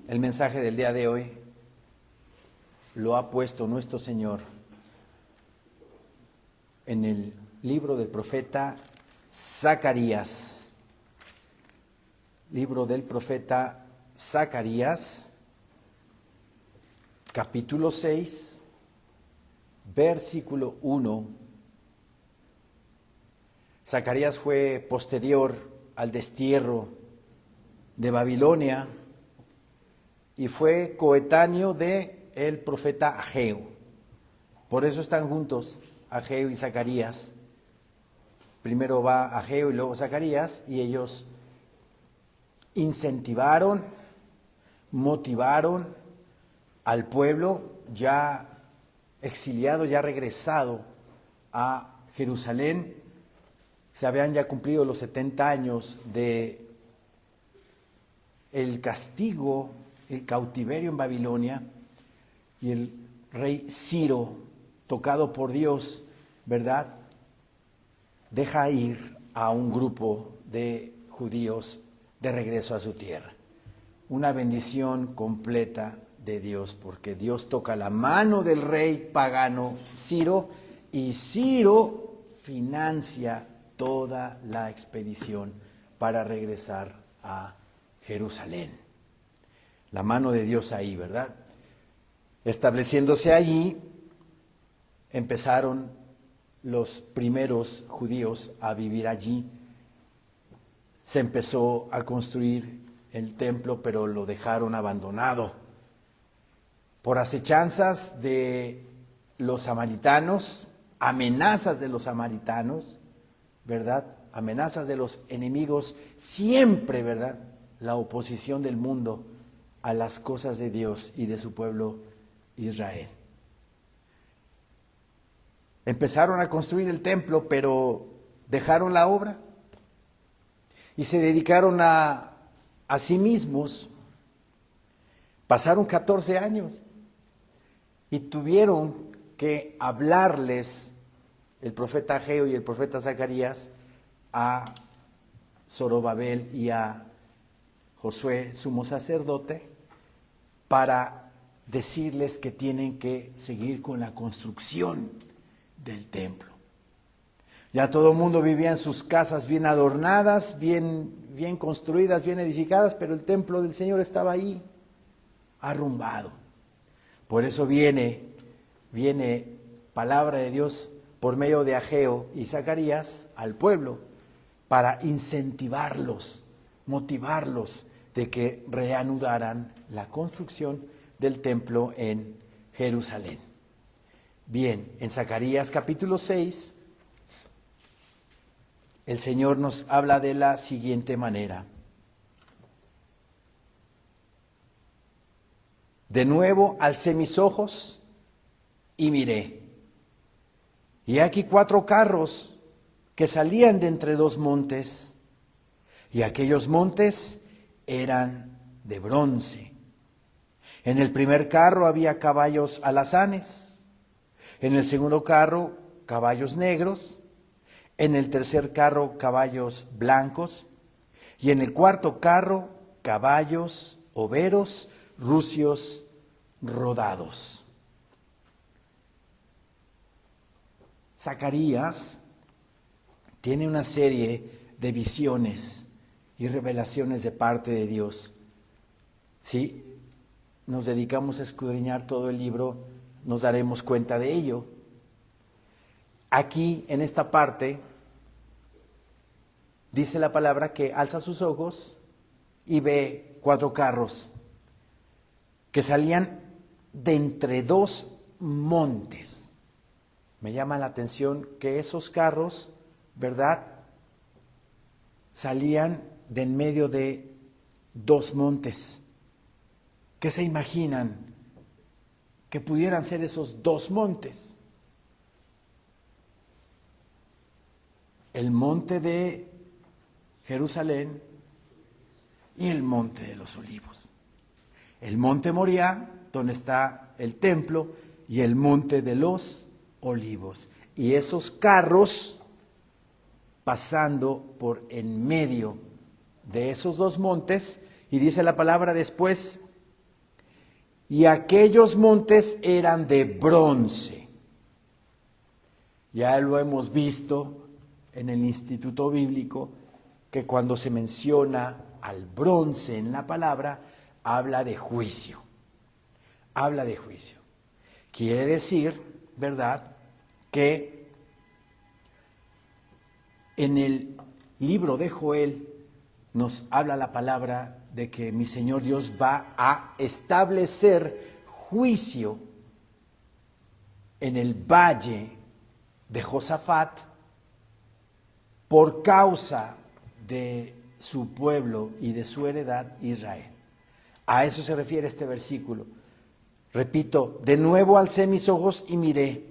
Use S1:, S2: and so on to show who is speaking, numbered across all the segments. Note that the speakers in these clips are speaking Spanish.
S1: El mensaje del día de hoy lo ha puesto nuestro Señor en el libro del profeta Zacarías. Libro del profeta Zacarías, capítulo 6, versículo 1. Zacarías fue posterior al destierro de Babilonia y fue coetáneo de el profeta Ageo. Por eso están juntos Ageo y Zacarías. Primero va Ageo y luego Zacarías, y ellos incentivaron, motivaron al pueblo ya exiliado, ya regresado a Jerusalén. Se habían ya cumplido los 70 años de el castigo, el cautiverio en Babilonia, y el rey Ciro, tocado por Dios, ¿verdad?, deja ir a un grupo de judíos de regreso a su tierra. Una bendición completa de Dios, porque Dios toca la mano del rey pagano Ciro, y Ciro financia toda la expedición para regresar a Jerusalén. La mano de Dios ahí, ¿verdad? Estableciéndose allí, empezaron los primeros judíos a vivir allí. Se empezó a construir el templo, pero lo dejaron abandonado por acechanzas de los samaritanos, amenazas de los samaritanos, ¿verdad? Amenazas de los enemigos, siempre, ¿verdad? La oposición del mundo a las cosas de Dios y de su pueblo Israel. Empezaron a construir el templo, pero dejaron la obra y se dedicaron a sí mismos. Pasaron 14 años y tuvieron que hablarles el profeta Ageo y el profeta Zacarías a Zorobabel y a Josué, sumo sacerdote, para decirles que tienen que seguir con la construcción del templo. Ya todo el mundo vivía en sus casas bien adornadas, bien construidas, bien edificadas, pero el templo del Señor estaba ahí, arrumbado. Por eso viene palabra de Dios por medio de Ageo y Zacarías al pueblo para incentivarlos, motivarlos de que reanudaran la construcción del templo en Jerusalén. Bien, en Zacarías capítulo 6, el Señor nos habla de la siguiente manera. De nuevo alcé mis ojos y miré, y aquí 4 carros que salían de entre 2 montes, y aquellos montes eran de bronce. En el primer carro había caballos alazanes, en el segundo carro caballos negros, en el tercer carro caballos blancos, y en el cuarto carro caballos overos, rucios, rodados. Zacarías tiene una serie de visiones y revelaciones de parte de Dios. Si nos dedicamos a escudriñar todo el libro, nos daremos cuenta de ello. Aquí, en esta parte, dice la palabra que alza sus ojos y ve 4 carros que salían de entre 2 montes. Me llama la atención que esos carros, ¿verdad?, salían de en medio de 2 montes. ¿Qué se imaginan que pudieran ser esos 2 montes? El monte de Jerusalén y el monte de los Olivos. El monte Moriah, donde está el templo, y el monte de los Olivos. Y esos carros pasando por en medio de esos 2 montes, y dice la palabra después y aquellos montes eran de bronce. Ya lo hemos visto en el Instituto Bíblico, que cuando se menciona al bronce en la palabra, habla de juicio. Habla de juicio. Quiere decir, ¿verdad?, que en el libro de Joel nos habla la palabra de que mi Señor Dios va a establecer juicio en el valle de Josafat por causa de su pueblo y de su heredad Israel. A eso se refiere este versículo. Repito, de nuevo alcé mis ojos y miré,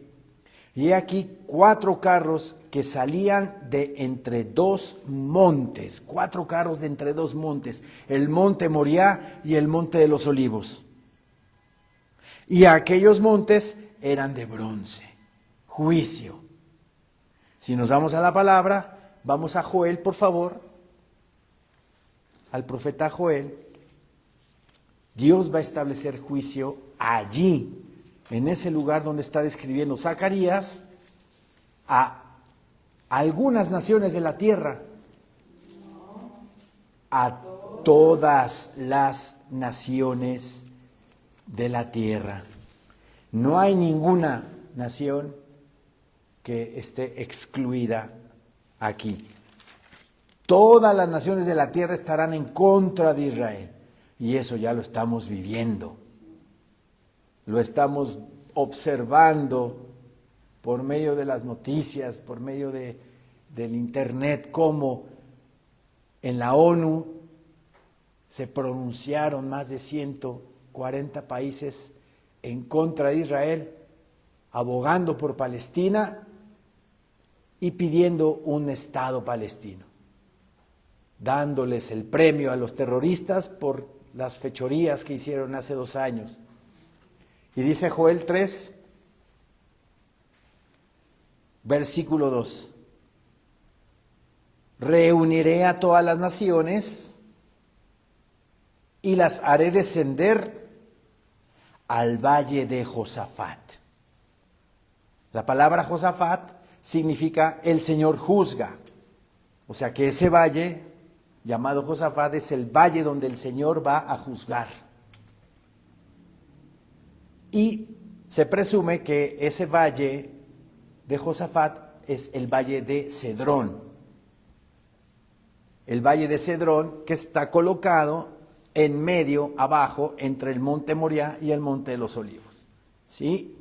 S1: y he aquí 4 carros que salían de entre 2 montes, 4 carros de entre 2 montes, el monte Moriah y el monte de los Olivos. Y aquellos montes eran de bronce, juicio. Si nos vamos a la palabra, vamos a Joel, por favor, al profeta Joel. Dios va a establecer juicio allí, en ese lugar donde está describiendo Zacarías, a algunas naciones de la tierra, a todas las naciones de la tierra. No hay ninguna nación que esté excluida aquí. Todas las naciones de la tierra estarán en contra de Israel, y eso ya lo estamos viviendo. Lo estamos observando por medio de las noticias, por medio del internet, cómo en la ONU se pronunciaron más de 140 países en contra de Israel, abogando por Palestina y pidiendo un Estado palestino, dándoles el premio a los terroristas por las fechorías que hicieron hace 2 años. Y dice Joel 3, versículo 2, reuniré a todas las naciones y las haré descender al valle de Josafat. La palabra Josafat significa el Señor juzga. O sea que ese valle llamado Josafat es el valle donde el Señor va a juzgar. Y se presume que ese valle de Josafat es el valle de Cedrón. El valle de Cedrón, que está colocado en medio, abajo, entre el monte Moriah y el monte de los Olivos. ¿Sí?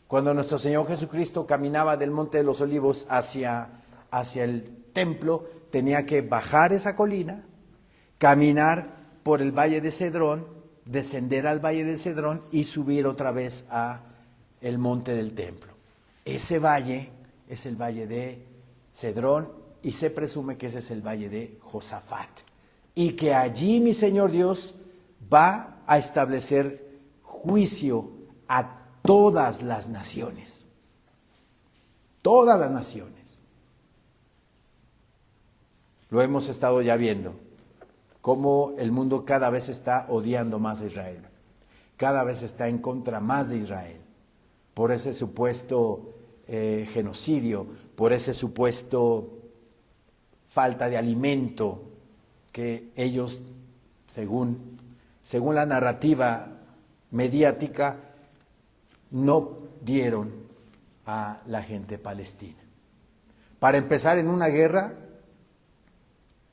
S1: Cuando nuestro Señor Jesucristo caminaba del monte de los Olivos hacia el templo, tenía que bajar esa colina, caminar por el valle de Cedrón, descender al valle de Cedrón y subir otra vez a el monte del templo. Ese valle es el valle de Cedrón y se presume que ese es el valle de Josafat. Y que allí mi Señor Dios va a establecer juicio a todas las naciones. Todas las naciones. Lo hemos estado ya viendo, cómo el mundo cada vez está odiando más a Israel, cada vez está en contra más de Israel, por ese supuesto genocidio, por ese supuesto falta de alimento que ellos, según la narrativa mediática, no dieron a la gente palestina. Para empezar, en una guerra,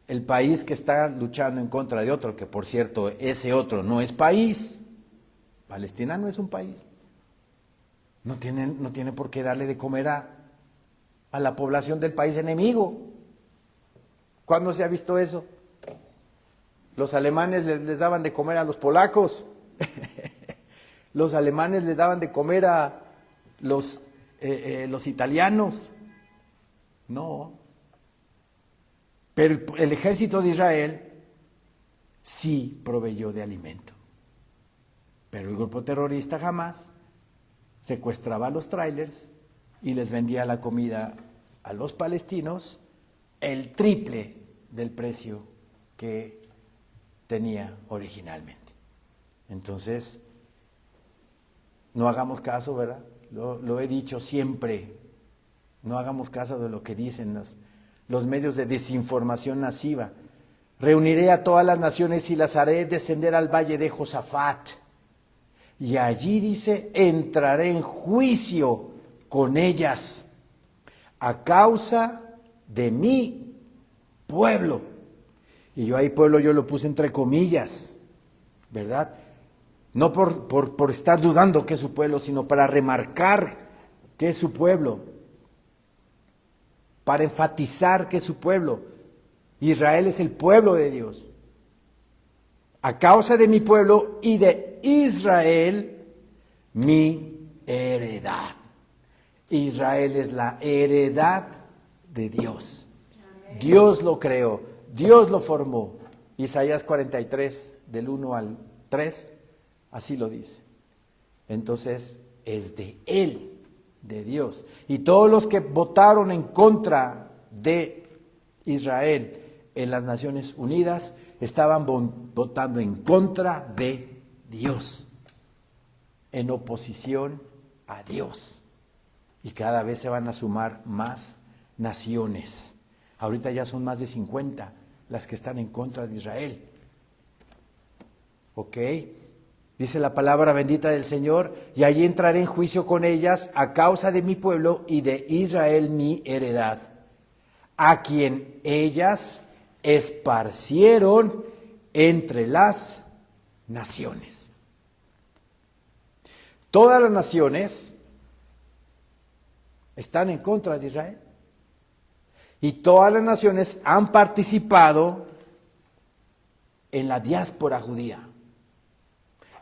S1: el país que está luchando en contra de otro, que por cierto ese otro no es país, Palestina no es un país, no tiene por qué darle de comer a la población del país enemigo. ¿Cuándo se ha visto eso? Los alemanes les daban de comer a los polacos, los alemanes les daban de comer a los italianos, no. Pero el ejército de Israel sí proveyó de alimento. Pero el grupo terrorista Hamás secuestraba los trailers y les vendía la comida a los palestinos el triple del precio que tenía originalmente. Entonces, No hagamos caso, ¿verdad? Lo he dicho siempre. No hagamos caso de lo que dicen los medios de desinformación masiva. Reuniré a todas las naciones y las haré descender al valle de Josafat. Y allí dice, entraré en juicio con ellas a causa de mi pueblo. Y yo ahí pueblo yo lo puse entre comillas, ¿verdad? No por estar dudando que es su pueblo, sino para remarcar que es su pueblo, para enfatizar que es su pueblo. Israel es el pueblo de Dios. A causa de mi pueblo y de Israel, mi heredad. Israel es la heredad de Dios. Dios lo creó, Dios lo formó. Isaías 43, del 1 al 3, así lo dice. Entonces, es de Él, de Dios. Y todos los que votaron en contra de Israel en las Naciones Unidas estaban votando en contra de Dios, en oposición a Dios. Y cada vez se van a sumar más naciones. Ahorita ya son más de 50 las que están en contra de Israel. ¿Ok? Dice la palabra bendita del Señor, y allí entraré en juicio con ellas a causa de mi pueblo y de Israel mi heredad, a quien ellas esparcieron entre las naciones. Todas las naciones están en contra de Israel. Y todas las naciones han participado en la diáspora judía,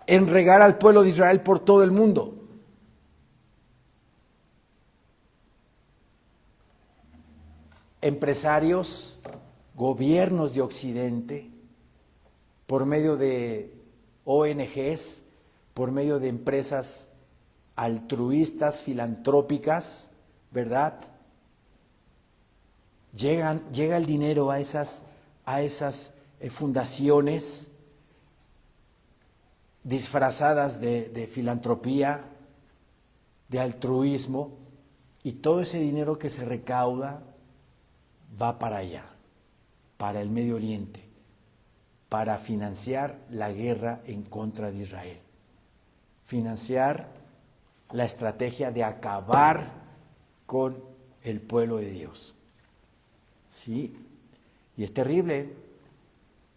S1: en regar al pueblo de Israel por todo el mundo. Empresarios, gobiernos de Occidente, por medio de ONGs, por medio de empresas altruistas, filantrópicas, ¿verdad? Llega el dinero a esas fundaciones disfrazadas de filantropía, de altruismo, y todo ese dinero que se recauda va para allá, para el Medio Oriente, para financiar la guerra en contra de Israel, financiar la estrategia de acabar con el pueblo de Dios. Sí, y es terrible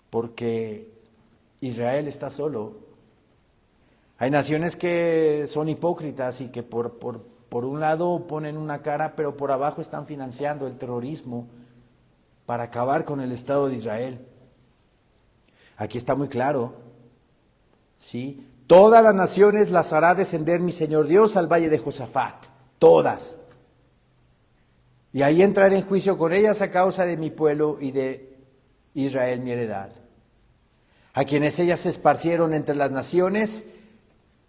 S1: porque Israel está solo. Hay naciones que son hipócritas y que por un lado ponen una cara, pero por abajo están financiando el terrorismo para acabar con el Estado de Israel. Aquí está muy claro, ¿sí? Todas las naciones las hará descender mi Señor Dios al valle de Josafat, todas. Y ahí entraré en juicio con ellas a causa de mi pueblo y de Israel mi heredad, a quienes ellas se esparcieron entre las naciones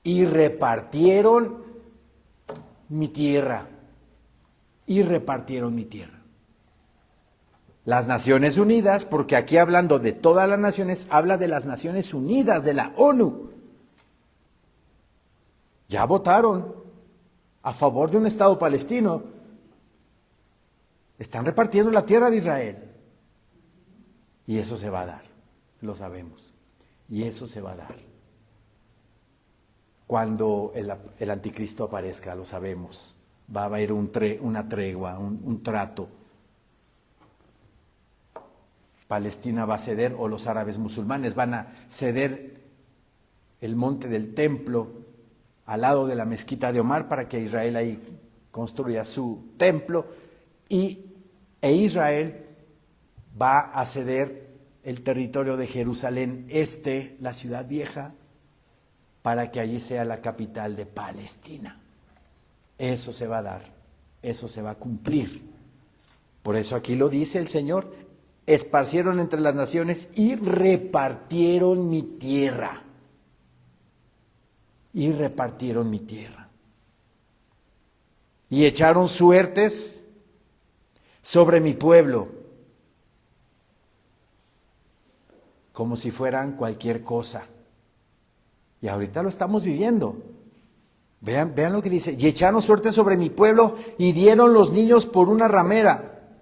S1: y repartieron mi tierra, y repartieron mi tierra. Las Naciones Unidas, porque aquí hablando de todas las naciones, habla de las Naciones Unidas, de la ONU. Ya votaron a favor de un Estado palestino. Están repartiendo la tierra de Israel. Y eso se va a dar, lo sabemos. Y eso se va a dar. Cuando el anticristo aparezca, lo sabemos. Va a haber una tregua, un trato. Palestina va a ceder, o los árabes musulmanes van a ceder el monte del templo al lado de la mezquita de Omar para que Israel ahí construya su templo, e Israel va a ceder el territorio de Jerusalén Este, la ciudad vieja, para que allí sea la capital de Palestina. Eso se va a dar, eso se va a cumplir. Por eso aquí lo dice el Señor: esparcieron entre las naciones y repartieron mi tierra. Y repartieron mi tierra. Y echaron suertes sobre mi pueblo, como si fueran cualquier cosa. Y ahorita lo estamos viviendo. Vean lo que dice. Y echaron suerte sobre mi pueblo y dieron los niños por una ramera.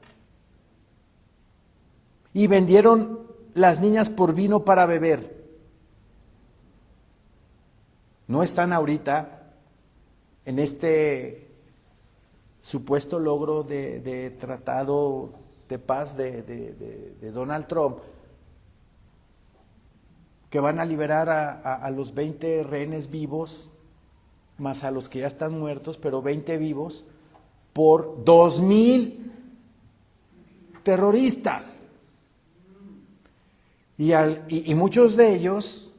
S1: Y vendieron las niñas por vino para beber. No están ahorita en este supuesto logro de tratado de paz de Donald Trump, que van a liberar a los 20 rehenes vivos, más a los que ya están muertos, pero 20 vivos, por 2,000 terroristas. Y muchos de ellos,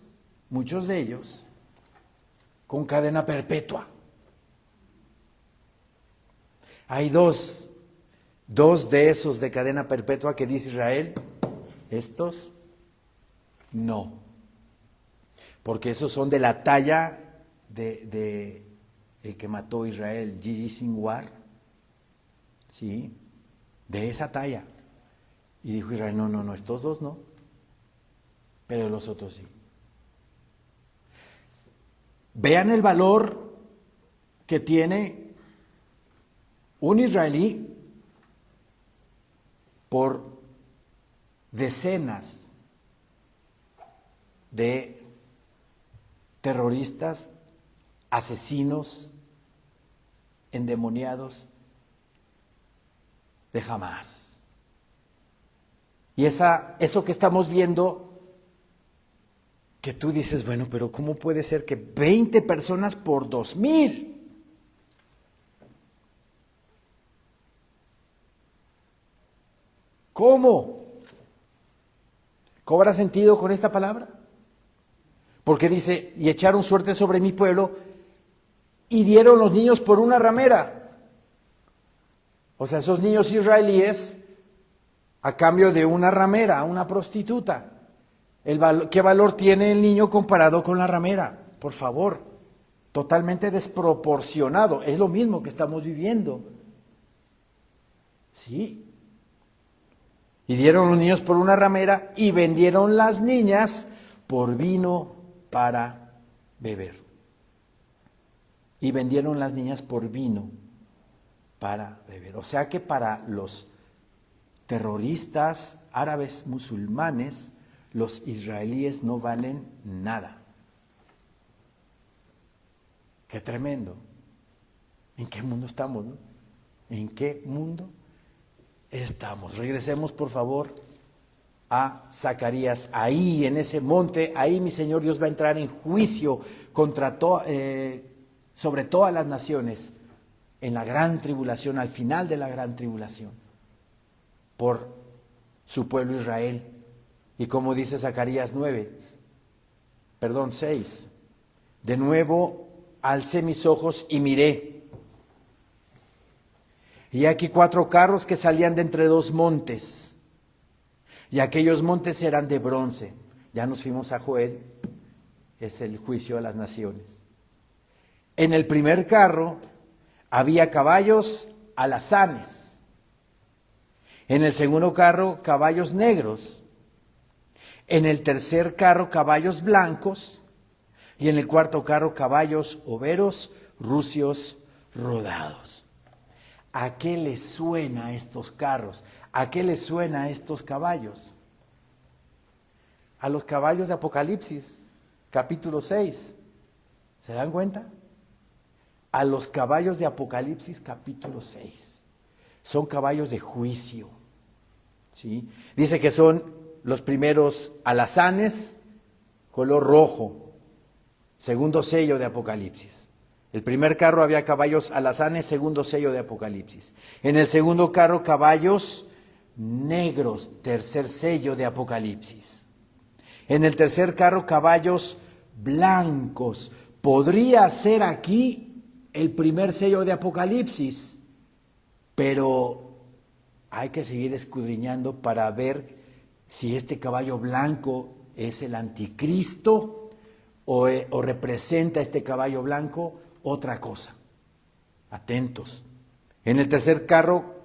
S1: con cadena perpetua. Hay dos de esos de cadena perpetua que dice Israel, estos no, porque esos son de la talla de el que mató a Israel, Gigi Sinwar, ¿sí? De esa talla. Y dijo Israel, no, estos dos no, pero los otros sí. Vean el valor que tiene un israelí por decenas de terroristas, asesinos, endemoniados de Hamás. Y eso que estamos viendo, que tú dices, bueno, pero ¿cómo puede ser que 20 personas por 2,000? ¿Cómo? ¿Cobra sentido con esta palabra? Porque dice, y echaron suerte sobre mi pueblo y dieron los niños por una ramera. O sea, esos niños israelíes a cambio de una ramera, una prostituta. ¿Qué valor tiene el niño comparado con la ramera? Por favor, totalmente desproporcionado. Es lo mismo que estamos viviendo. Sí. Y dieron los niños por una ramera y vendieron las niñas por vino para beber. Y vendieron las niñas por vino para beber. O sea que para los terroristas árabes musulmanes, los israelíes no valen nada. Qué tremendo. ¿En qué mundo estamos, no? ¿En qué mundo estamos? Regresemos, por favor, a Zacarías. Ahí, en ese monte, ahí mi Señor Dios va a entrar en juicio sobre todas las naciones, en la gran tribulación, al final de la gran tribulación, por su pueblo Israel. Y como dice Zacarías 6, de nuevo alcé mis ojos y miré. Y aquí 4 carros que salían de entre 2 montes. Y aquellos montes eran de bronce. Ya nos fuimos a Joel, es el juicio a las naciones. En el primer carro había caballos alazanes. En el segundo carro, caballos negros. En el tercer carro, caballos blancos. Y en el cuarto carro, caballos overos, rucios, rodados. ¿A qué les suena a estos carros? ¿A qué les suena a estos caballos? A los caballos de Apocalipsis, capítulo 6. ¿Se dan cuenta? A los caballos de Apocalipsis, capítulo 6. Son caballos de juicio. ¿Sí? Dice que son los primeros alazanes, color rojo. Segundo sello de Apocalipsis. El primer carro había caballos alazanes, segundo sello de Apocalipsis. En el segundo carro, caballos negros, tercer sello de Apocalipsis. En el tercer carro, caballos blancos. Podría ser aquí el primer sello de Apocalipsis, pero hay que seguir escudriñando para ver si este caballo blanco es el anticristo o representa este caballo blanco otra cosa. Atentos. En el tercer carro,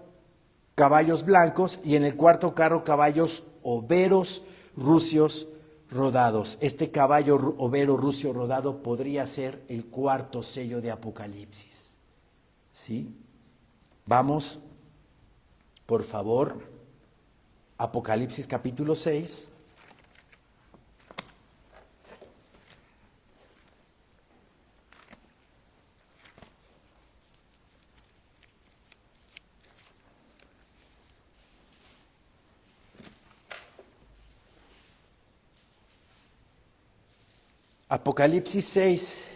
S1: caballos blancos, y en el cuarto carro, caballos overos, rucios, rodados. Este caballo overo rucio rodado podría ser el cuarto sello de Apocalipsis. ¿Sí? Vamos, por favor, Apocalipsis capítulo 6. Apocalipsis 6,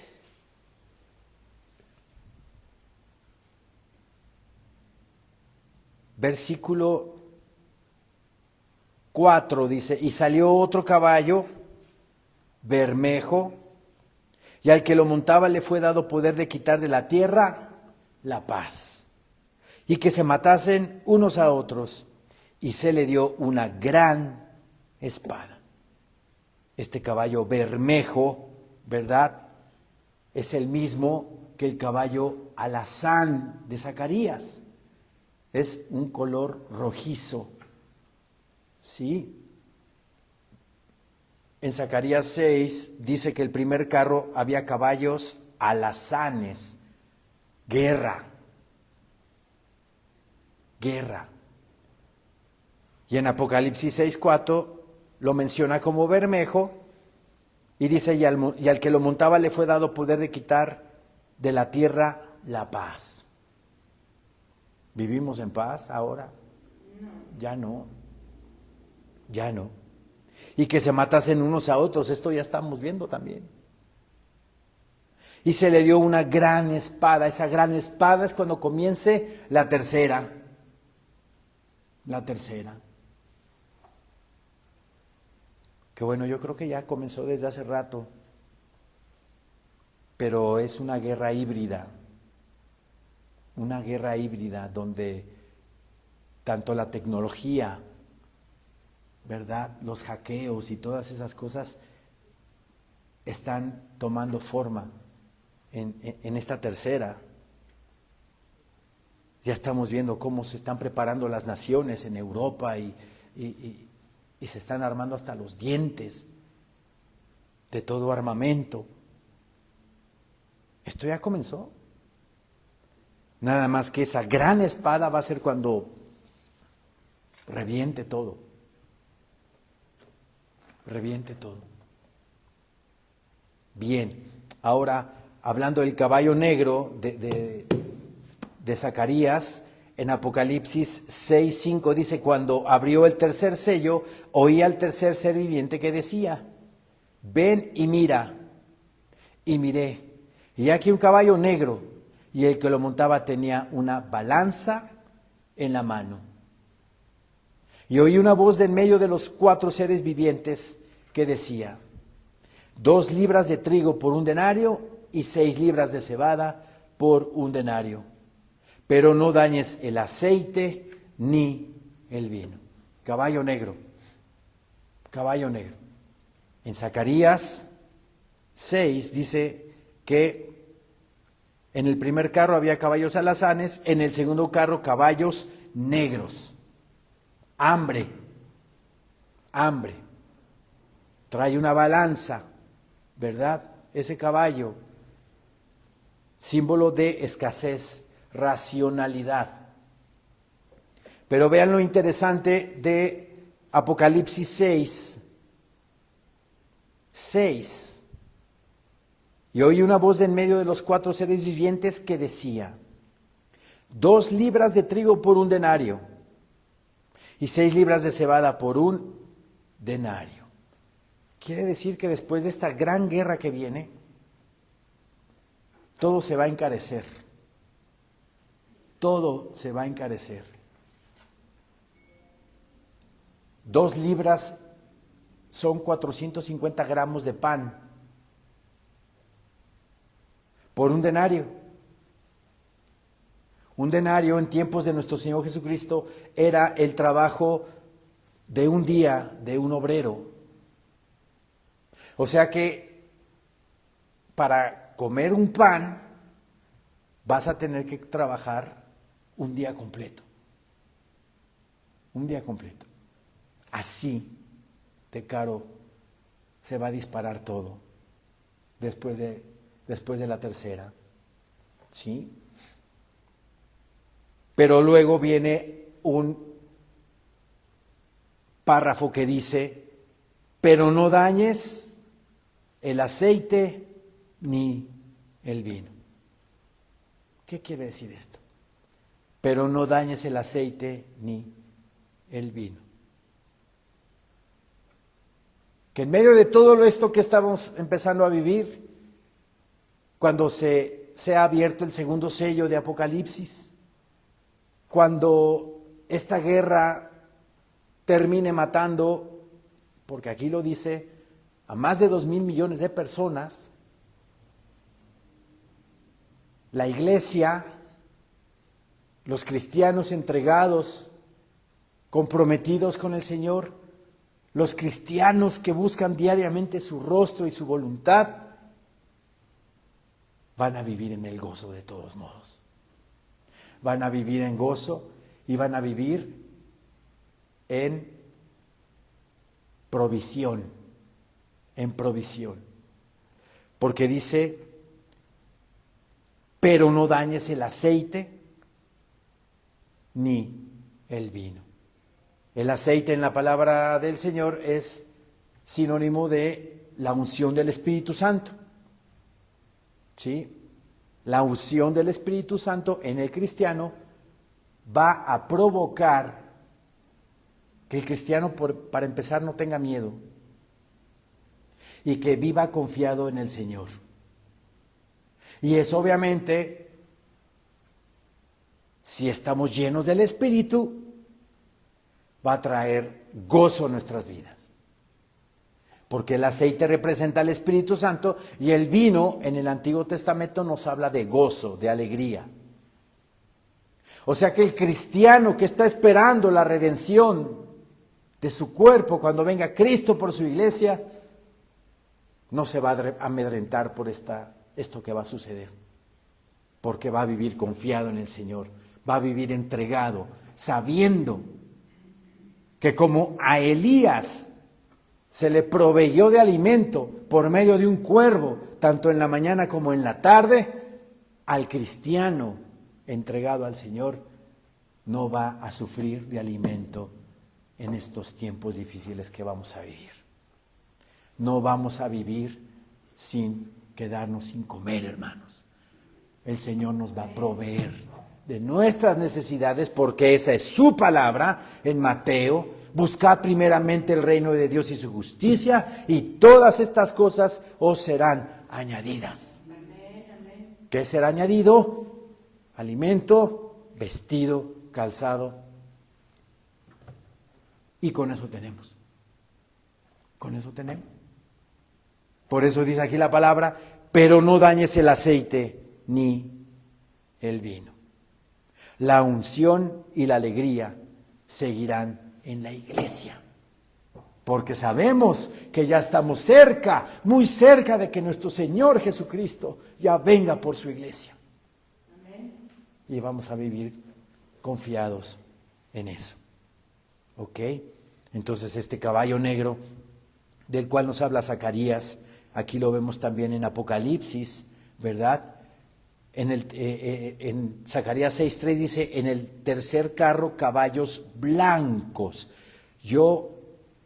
S1: versículo 4 dice, y salió otro caballo, bermejo, y al que lo montaba le fue dado poder de quitar de la tierra la paz, y que se matasen unos a otros, y se le dio una gran espada. Este caballo bermejo, ¿verdad? Es el mismo que el caballo alazán de Zacarías. Es un color rojizo. ¿Sí? En Zacarías 6 dice que el primer carro había caballos alazanes. Guerra. Guerra. Y en Apocalipsis 6:4 lo menciona como bermejo y dice, y al que lo montaba le fue dado poder de quitar de la tierra la paz. ¿Vivimos en paz ahora? No. Ya no. Ya no. Y que se matasen unos a otros, esto ya estamos viendo también. Y se le dio una gran espada, esa gran espada es cuando comience la tercera. La tercera. Que bueno, yo creo que ya comenzó desde hace rato, pero es una guerra híbrida donde tanto la tecnología, ¿verdad?, los hackeos y todas esas cosas están tomando forma en esta tercera. Ya estamos viendo cómo se están preparando las naciones en Europa y se están armando hasta los dientes de todo armamento. Esto ya comenzó. Nada más que esa gran espada va a ser cuando reviente todo. Reviente todo. Bien, ahora hablando del caballo negro de Zacarías, en Apocalipsis 6:5 dice, cuando abrió el tercer sello, oí al tercer ser viviente que decía, ven y mira. Y miré, y aquí un caballo negro, y el que lo montaba tenía una balanza en la mano. Y oí una voz de en medio de los cuatro seres vivientes que decía, 2 libras de trigo por 1 denario y 6 libras de cebada por 1 denario. Pero no dañes el aceite ni el vino. Caballo negro. Caballo negro. En Zacarías 6 dice que en el primer carro había caballos alazanes, en el segundo carro caballos negros. Hambre. Hambre. Trae una balanza, ¿verdad? Ese caballo, símbolo de escasez, racionalidad. Pero vean lo interesante de Apocalipsis 6. Y oí una voz de en medio de los 4 seres vivientes que decía, 2 libras de trigo por 1 denario y 6 libras de cebada por 1 denario. Quiere decir que después de esta gran guerra que viene, todo se va a encarecer. Todo se va a encarecer. 2 libras son 450 gramos de pan por 1 denario. 1 denario en tiempos de nuestro Señor Jesucristo era el trabajo de un día de un obrero. O sea que para comer un pan vas a tener que trabajar un día completo. Un día completo. Así de caro se va a disparar todo después de la tercera. ¿Sí? Pero luego viene un párrafo que dice, pero no dañes el aceite ni el vino. ¿Qué quiere decir esto? Pero no dañes el aceite ni el vino. Que en medio de todo esto que estamos empezando a vivir, cuando se ha abierto el segundo sello de Apocalipsis, cuando esta guerra termine matando, porque aquí lo dice, a más de 2,000 millones de personas, la iglesia, los cristianos entregados, comprometidos con el Señor, los cristianos que buscan diariamente su rostro y su voluntad, van a vivir en el gozo de todos modos. Van a vivir en gozo y van a vivir en provisión, porque dice, pero no dañes el aceite ni el vino. El aceite en la palabra del Señor es sinónimo de la unción del Espíritu Santo. ¿Sí? La unción del Espíritu Santo en el cristiano va a provocar que el cristiano, para empezar, no tenga miedo y que viva confiado en el Señor. Y eso obviamente, si estamos llenos del Espíritu, va a traer gozo a nuestras vidas. Porque el aceite representa al Espíritu Santo y el vino en el Antiguo Testamento nos habla de gozo, de alegría. O sea que el cristiano que está esperando la redención de su cuerpo cuando venga Cristo por su iglesia, no se va a amedrentar por esto que va a suceder. Porque va a vivir confiado en el Señor, va a vivir entregado, sabiendo que como a Elías se le proveyó de alimento por medio de un cuervo, tanto en la mañana como en la tarde, al cristiano entregado al Señor no va a sufrir de alimento en estos tiempos difíciles que vamos a vivir. No vamos a vivir sin quedarnos sin comer, hermanos. El Señor nos va a proveer de nuestras necesidades porque esa es su palabra en Mateo. Buscad primeramente el reino de Dios y su justicia y todas estas cosas os serán añadidas. ¿Qué será añadido? Alimento, vestido, calzado. Y con eso tenemos. Con eso tenemos. Por eso dice aquí la palabra, pero no dañes el aceite ni el vino. La unción y la alegría seguirán en la iglesia, porque sabemos que ya estamos cerca, muy cerca de que nuestro Señor Jesucristo ya venga por su iglesia. Amén. Y vamos a vivir confiados en eso. ¿Ok? Entonces este caballo negro del cual nos habla Zacarías, aquí lo vemos también en Apocalipsis, ¿verdad? En Zacarías 6:3 dice, en el tercer carro caballos blancos. Yo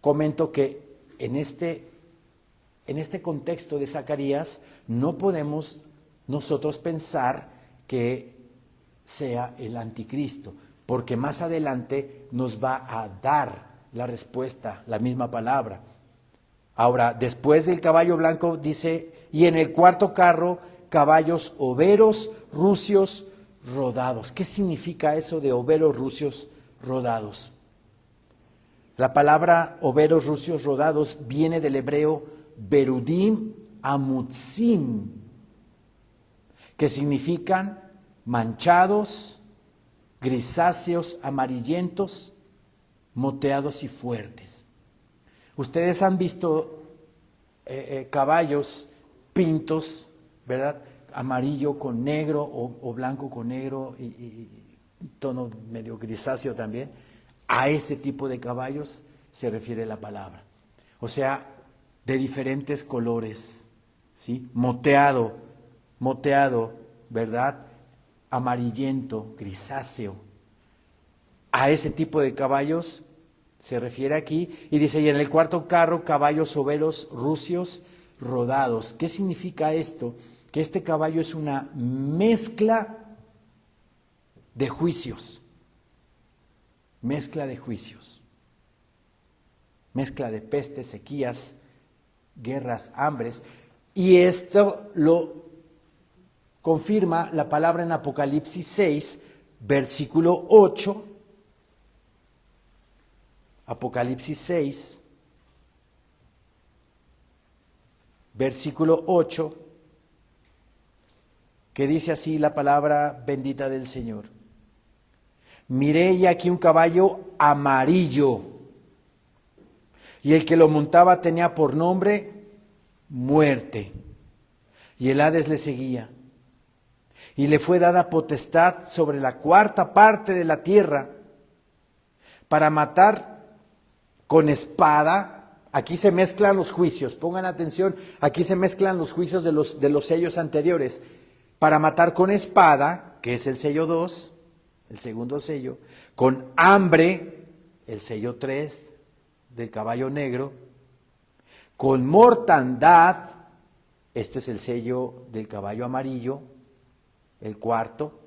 S1: comento que en este contexto de Zacarías no podemos nosotros pensar que sea el anticristo, porque más adelante nos va a dar la respuesta, la misma palabra. Ahora, después del caballo blanco dice, y en el cuarto carro caballos overos, rucios, rodados. ¿Qué significa eso de overos, rucios, rodados? La palabra overos, rucios, rodados viene del hebreo berudim amutzim, que significan manchados, grisáceos, amarillentos, moteados y fuertes. Ustedes han visto caballos pintos, ¿verdad? Amarillo con negro o blanco con negro y tono medio grisáceo también. A ese tipo de caballos se refiere la palabra. O sea, de diferentes colores, ¿sí? Moteado, ¿verdad? Amarillento, grisáceo. A ese tipo de caballos se refiere aquí y dice, y en el cuarto carro, caballos overos rucios rodados. ¿Qué significa esto? Que este caballo es una mezcla de juicios, mezcla de pestes, sequías, guerras, hambres, y esto lo confirma la palabra en Apocalipsis 6, versículo 8, Apocalipsis 6, versículo 8, que dice así la palabra bendita del Señor. Miré y aquí un caballo amarillo, y el que lo montaba tenía por nombre Muerte, y el Hades le seguía. Y le fue dada potestad sobre la cuarta parte de la tierra para matar con espada. Aquí se mezclan los juicios, pongan atención, aquí se mezclan los juicios de los sellos anteriores. Para matar con espada, que es el sello 2, el segundo sello, con hambre, el sello 3 del caballo negro, con mortandad, este es el sello del caballo amarillo, el cuarto,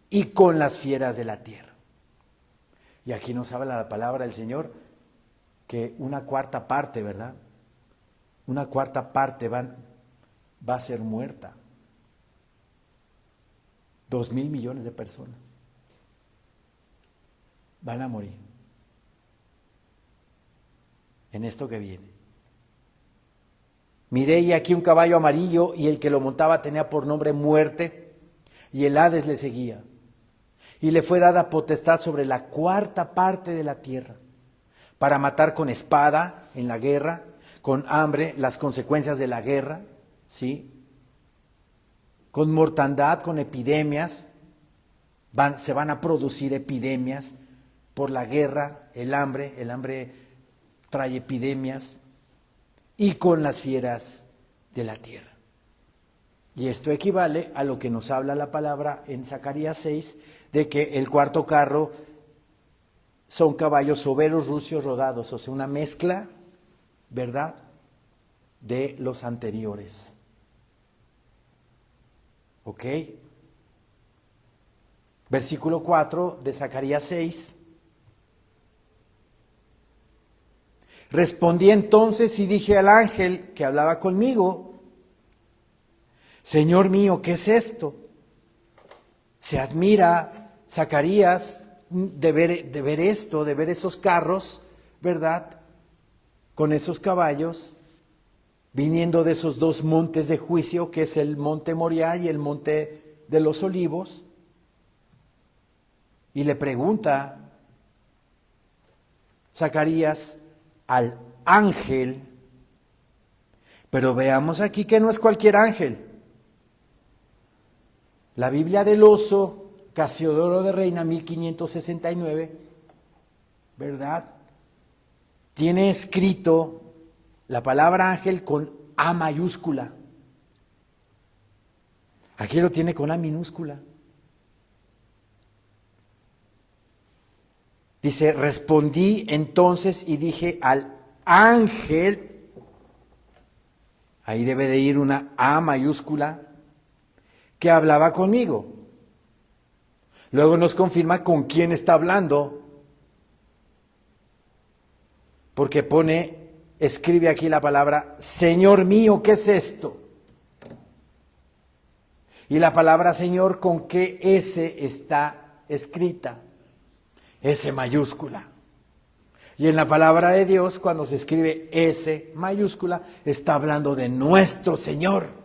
S1: y con las fieras de la tierra. Y aquí nos habla la palabra del Señor que una cuarta parte, ¿verdad? Una cuarta parte va a ser muerta. 2,000 millones de personas van a morir en esto que viene. Miré y aquí un caballo amarillo, y el que lo montaba tenía por nombre Muerte, y el Hades le seguía. Y le fue dada potestad sobre la cuarta parte de la tierra, para matar con espada en la guerra, con hambre, las consecuencias de la guerra, ¿sí? Con mortandad, con epidemias, se van a producir epidemias por la guerra, el hambre trae epidemias, y con las fieras de la tierra. Y esto equivale a lo que nos habla la palabra en Zacarías 6, de que el cuarto carro son caballos overos rucios rodados, o sea, una mezcla, ¿verdad?, de los anteriores. ¿Ok? Versículo 4 de Zacarías 6. Respondí entonces y dije al ángel que hablaba conmigo, Señor mío, ¿qué es esto? Se admira Zacarías de ver esto, de ver esos carros, ¿verdad?, con esos caballos, viniendo de esos dos montes de juicio, que es el monte Moriah y el monte de los Olivos, y le pregunta Zacarías al ángel, pero veamos aquí que no es cualquier ángel. La Biblia del Oso, Casiodoro de Reina, 1569, ¿verdad?, tiene escrito la palabra ángel con A mayúscula. Aquí lo tiene con A minúscula. Dice, respondí entonces y dije al ángel, ahí debe de ir una A mayúscula, que hablaba conmigo. Luego nos confirma con quién está hablando, porque escribe aquí la palabra, Señor mío, ¿qué es esto? Y la palabra Señor, ¿con qué S está escrita? S mayúscula. Y en la palabra de Dios, cuando se escribe S mayúscula, está hablando de nuestro Señor.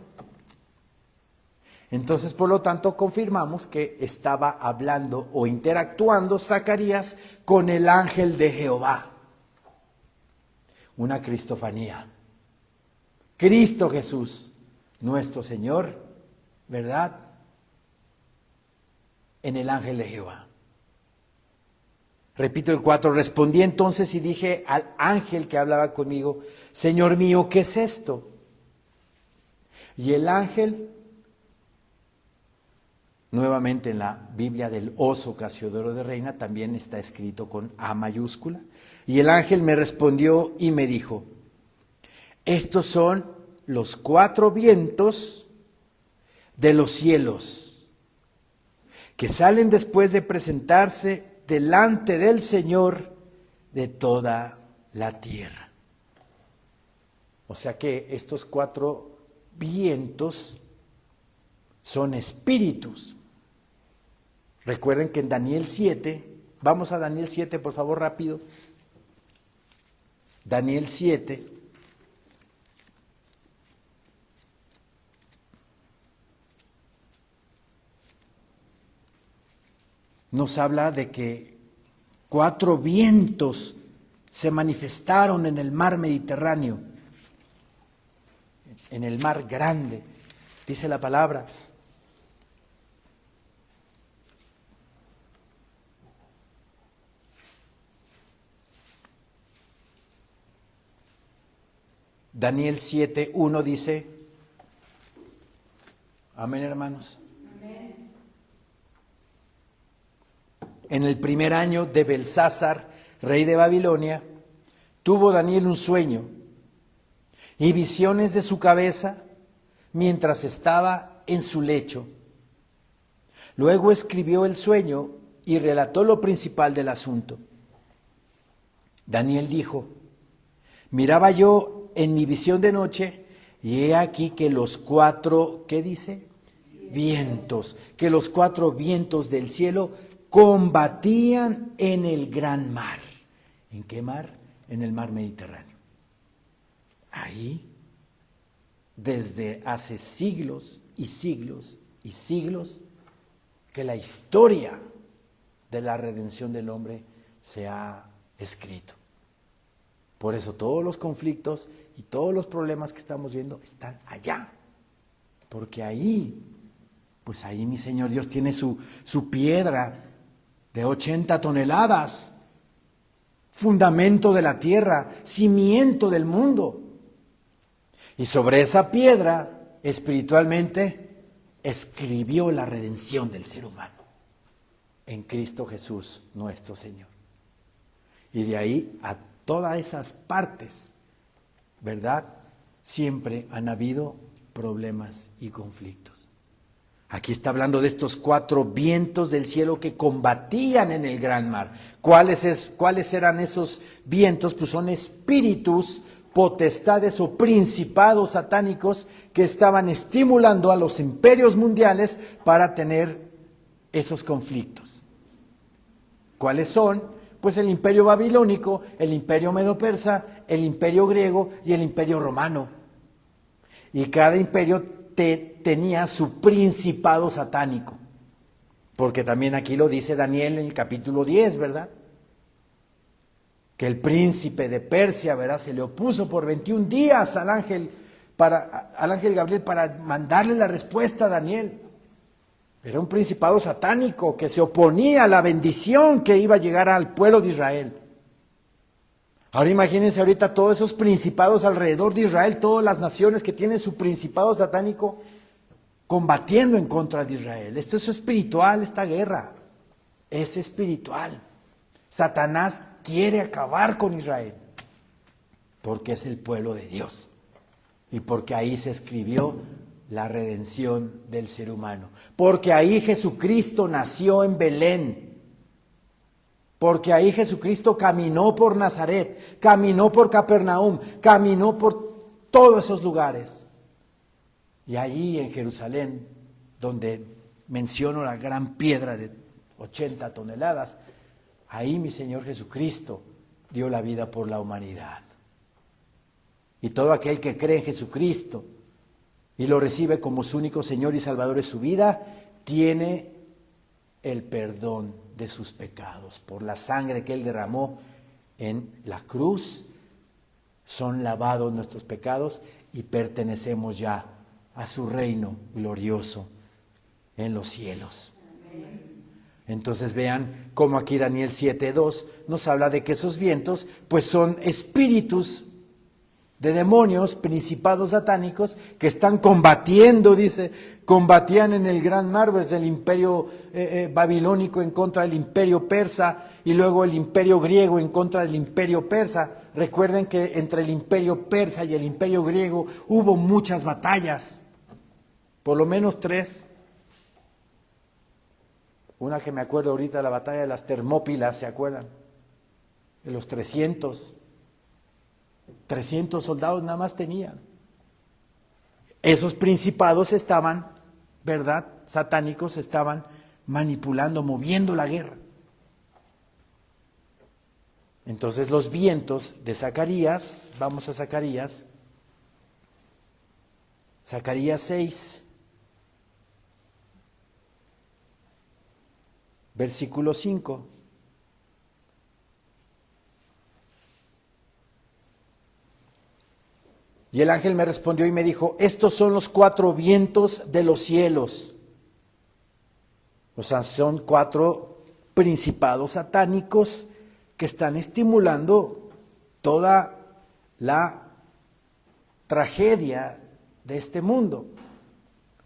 S1: Entonces, por lo tanto, confirmamos que estaba hablando o interactuando Zacarías con el ángel de Jehová. Una cristofanía. Cristo Jesús, nuestro Señor, ¿verdad?, en el ángel de Jehová. Repito el 4, respondí entonces y dije al ángel que hablaba conmigo, Señor mío, ¿qué es esto? Y el ángel, nuevamente en la Biblia del Oso Casiodoro de Reina, también está escrito con A mayúscula. Y el ángel me respondió y me dijo, estos son los 4 vientos de los cielos, que salen después de presentarse delante del Señor de toda la tierra. O sea que estos 4 vientos son espíritus. Recuerden que en Daniel 7, vamos a Daniel 7 por favor rápido. Daniel 7. Nos habla de que 4 vientos se manifestaron en el mar Mediterráneo, en el mar grande, dice la palabra. Daniel 7:1 dice, amén hermanos. En el primer año de Belsasar, rey de Babilonia, tuvo Daniel un sueño y visiones de su cabeza mientras estaba en su lecho. Luego escribió el sueño y relató lo principal del asunto. Daniel dijo, miraba yo en mi visión de noche y he aquí que los 4, ¿qué dice? Vientos, que los 4 vientos del cielo combatían en el gran mar. ¿En qué mar? En el mar Mediterráneo. Ahí, desde hace siglos y siglos y siglos, que la historia de la redención del hombre se ha escrito. Por eso todos los conflictos y todos los problemas que estamos viendo están allá. Porque ahí, pues ahí mi Señor Dios tiene su piedra de 80 toneladas, fundamento de la tierra, cimiento del mundo. Y sobre esa piedra, espiritualmente, escribió la redención del ser humano en Cristo Jesús, nuestro Señor. Y de ahí a todas esas partes, ¿verdad? Siempre han habido problemas y conflictos. Aquí está hablando de estos 4 vientos del cielo que combatían en el gran mar. ¿Cuáles eran esos vientos? Pues son espíritus, potestades o principados satánicos que estaban estimulando a los imperios mundiales para tener esos conflictos. ¿Cuáles son? Pues el imperio babilónico, el imperio medo-persa, el imperio griego y el imperio romano. Y cada imperio tenía su principado satánico, porque también aquí lo dice Daniel en el capítulo 10, ¿verdad? Que el príncipe de Persia, ¿verdad? Se le opuso por 21 días al ángel Gabriel para mandarle la respuesta a Daniel. Era un principado satánico que se oponía a la bendición que iba a llegar al pueblo de Israel. Ahora imagínense ahorita todos esos principados alrededor de Israel, todas las naciones que tienen su principado satánico combatiendo en contra de Israel. Esto es espiritual, esta guerra es espiritual. Satanás quiere acabar con Israel porque es el pueblo de Dios y porque ahí se escribió la redención del ser humano, porque ahí Jesucristo nació en Belén. Porque ahí Jesucristo caminó por Nazaret, caminó por Capernaum, caminó por todos esos lugares. Y ahí en Jerusalén, donde menciono la gran piedra de 80 toneladas, ahí mi Señor Jesucristo dio la vida por la humanidad. Y todo aquel que cree en Jesucristo y lo recibe como su único Señor y Salvador de su vida, tiene el perdón de sus pecados. Por la sangre que Él derramó en la cruz, son lavados nuestros pecados y pertenecemos ya a su reino glorioso en los cielos. Entonces vean cómo aquí Daniel 7:2 nos habla de que esos vientos pues son espíritus de demonios, principados satánicos que están combatiendo, dice, combatían en el gran mar desde el imperio babilónico en contra del imperio persa y luego el imperio griego en contra del imperio persa. Recuerden que entre el imperio persa y el imperio griego hubo muchas batallas, por lo menos 3. Una que me acuerdo ahorita, la batalla de las Termópilas, ¿se acuerdan? De los 300 soldados nada más tenían. Esos principados estaban, ¿verdad? Satánicos estaban manipulando, moviendo la guerra. Entonces los vientos de Zacarías, vamos a Zacarías 6, versículo 5. Y el ángel me respondió y me dijo, estos son los 4 vientos de los cielos. O sea, son 4 principados satánicos que están estimulando toda la tragedia de este mundo.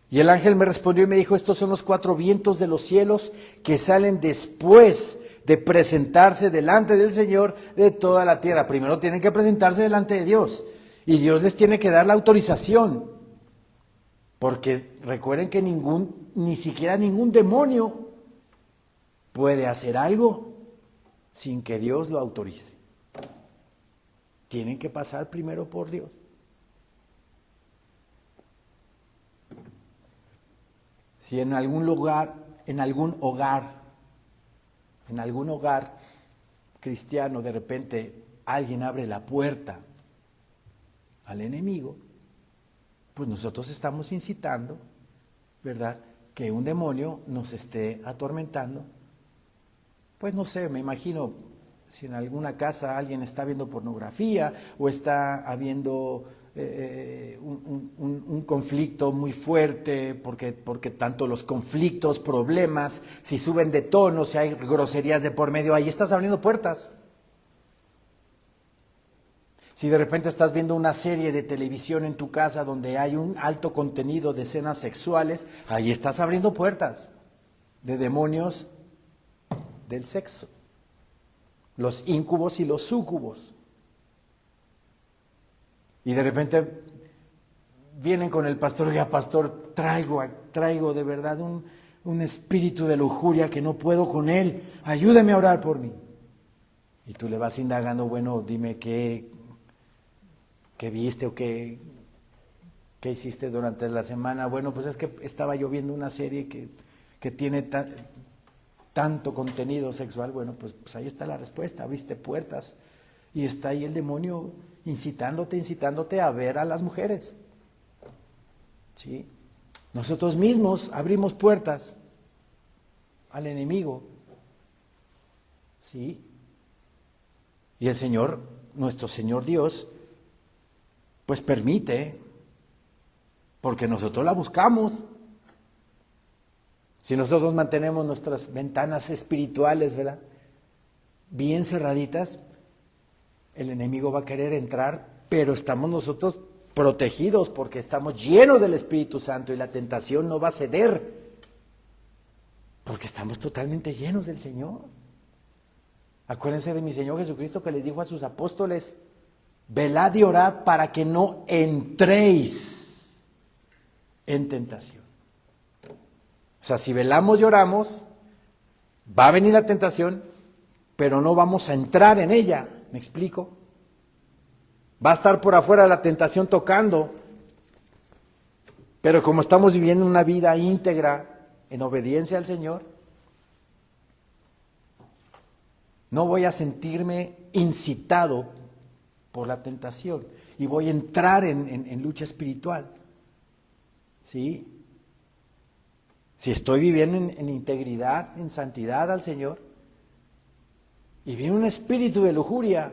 S1: Y el ángel me respondió y me dijo, estos son los 4 vientos de los cielos que salen después de presentarse delante del Señor de toda la tierra. Primero tienen que presentarse delante de Dios. Y Dios les tiene que dar la autorización, porque recuerden que ni siquiera ningún demonio puede hacer algo sin que Dios lo autorice. Tienen que pasar primero por Dios. Si en algún lugar, en algún hogar cristiano, de repente alguien abre la puerta al enemigo, pues nosotros estamos incitando, ¿verdad?, que un demonio nos esté atormentando. Pues no sé, me imagino si en alguna casa alguien está viendo pornografía o está habiendo un conflicto muy fuerte, porque tanto los conflictos, problemas, si suben de tono, si hay groserías de por medio, ahí estás abriendo puertas. Si de repente estás viendo una serie de televisión en tu casa donde hay un alto contenido de escenas sexuales, ahí estás abriendo puertas de demonios del sexo, los íncubos y los súcubos. Y de repente vienen con el pastor, oiga, pastor, traigo de verdad un espíritu de lujuria que no puedo con él, ayúdeme a orar por mí. Y tú le vas indagando, bueno, dime qué viste o qué hiciste durante la semana. Bueno, pues es que estaba yo viendo una serie que tiene tanto contenido sexual. Bueno, pues ahí está la respuesta, abriste puertas y está ahí el demonio incitándote a ver a las mujeres. ¿Sí? Nosotros mismos abrimos puertas al enemigo. ¿Sí? Y el Señor, nuestro Señor Dios, pues permite, porque nosotros la buscamos. Si nosotros mantenemos nuestras ventanas espirituales, ¿verdad?, bien cerraditas, el enemigo va a querer entrar, pero estamos nosotros protegidos porque estamos llenos del Espíritu Santo y la tentación no va a ceder, porque estamos totalmente llenos del Señor. Acuérdense de mi Señor Jesucristo que les dijo a sus apóstoles, velad y orad para que no entréis en tentación. O sea, si velamos y oramos, va a venir la tentación, pero no vamos a entrar en ella. ¿Me explico? Va a estar por afuera la tentación tocando, pero como estamos viviendo una vida íntegra en obediencia al Señor, no voy a sentirme incitado por la tentación y voy a entrar en lucha espiritual. ¿Sí? Si estoy viviendo en integridad, en santidad al Señor, y viene un espíritu de lujuria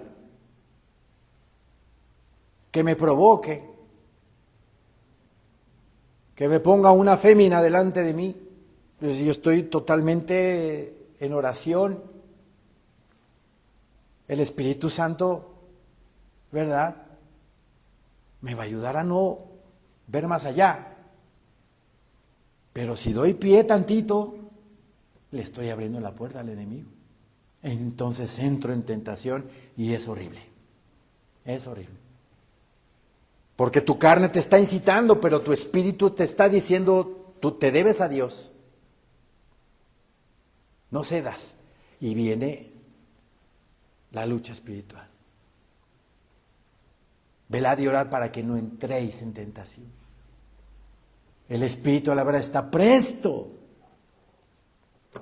S1: que me provoque, que me ponga una fémina delante de mí, pues yo estoy totalmente en oración, el Espíritu Santo, ¿verdad?, me va a ayudar a no ver más allá. Pero si doy pie tantito, le estoy abriendo la puerta al enemigo. Entonces entro en tentación y es horrible. Es horrible. Porque tu carne te está incitando, pero tu espíritu te está diciendo, tú te debes a Dios. No cedas. Y viene la lucha espiritual. Velad y orad para que no entréis en tentación. El espíritu a la verdad está presto,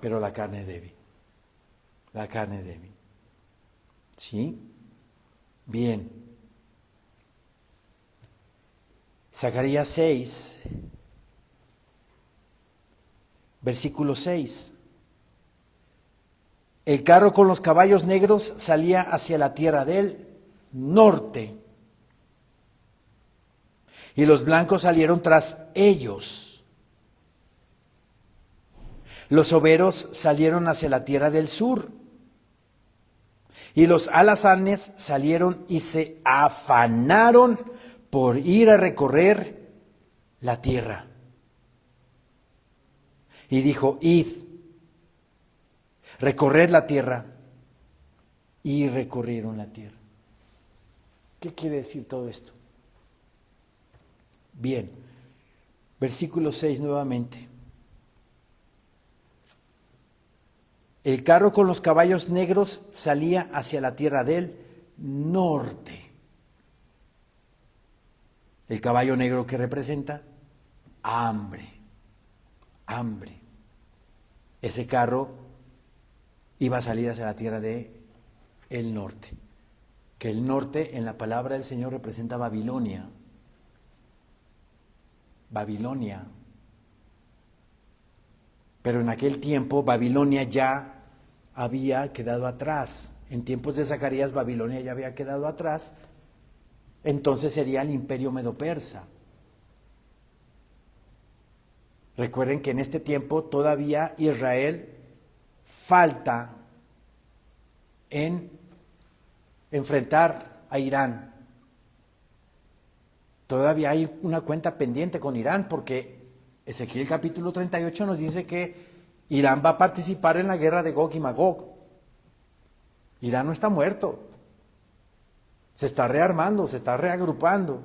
S1: pero la carne es débil. La carne es débil. ¿Sí? Bien. Zacarías 6, versículo 6. El carro con los caballos negros salía hacia la tierra del norte, y los blancos salieron tras ellos. Los overos salieron hacia la tierra del sur, y los alazanes salieron y se afanaron por ir a recorrer la tierra. Y dijo, id, recorred la tierra. Y recorrieron la tierra. ¿Qué quiere decir todo esto? Bien, versículo 6 nuevamente. El carro con los caballos negros salía hacia la tierra del norte. El caballo negro, ¿qué representa? Hambre. Hambre. Ese carro iba a salir hacia la tierra del norte. Que el norte en la palabra del Señor representa Babilonia. Babilonia. Pero en aquel tiempo Babilonia ya había quedado atrás. En tiempos de Zacarías Babilonia ya había quedado atrás. Entonces sería el imperio medo-persa. Recuerden que en este tiempo todavía Israel falta en enfrentar a Irán. Todavía hay una cuenta pendiente con Irán, porque Ezequiel capítulo 38 nos dice que Irán va a participar en la guerra de Gog y Magog. Irán no está muerto. Se está rearmando, se está reagrupando.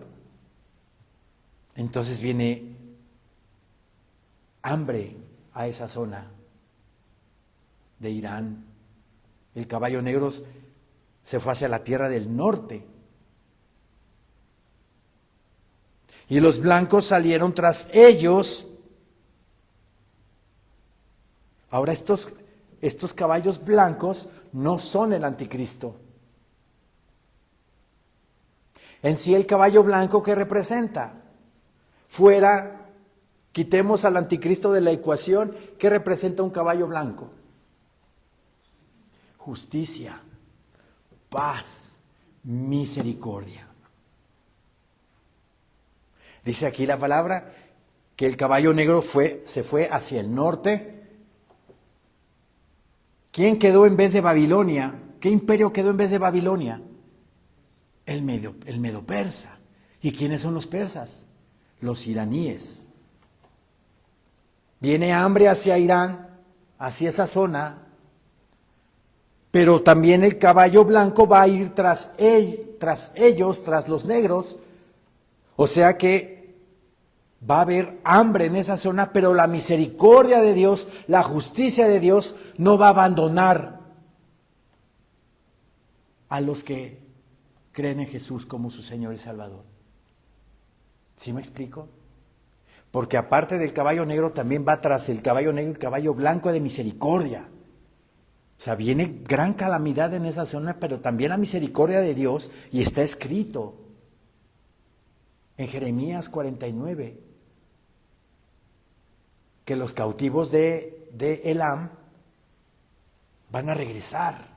S1: Entonces viene hambre a esa zona de Irán. El caballo negro se fue hacia la tierra del norte. Y los blancos salieron tras ellos. Ahora estos caballos blancos no son el anticristo. En sí el caballo blanco, ¿qué representa? Fuera, quitemos al anticristo de la ecuación, ¿qué representa un caballo blanco? Justicia, paz, misericordia. Dice aquí la palabra que el caballo negro se fue hacia el norte. ¿Quién quedó en vez de Babilonia? ¿Qué imperio quedó en vez de Babilonia? El medo persa. ¿Y quiénes son los persas? Los iraníes. Viene hambre hacia Irán, hacia esa zona, pero también el caballo blanco va a ir tras ellos, tras los negros. O sea que va a haber hambre en esa zona, pero la misericordia de Dios, la justicia de Dios no va a abandonar a los que creen en Jesús como su Señor y Salvador. ¿Sí me explico? Porque aparte del caballo negro también va tras el caballo negro el caballo blanco de misericordia. O sea, viene gran calamidad en esa zona, pero también la misericordia de Dios, y está escrito en Jeremías 49, que los cautivos de Elam van a regresar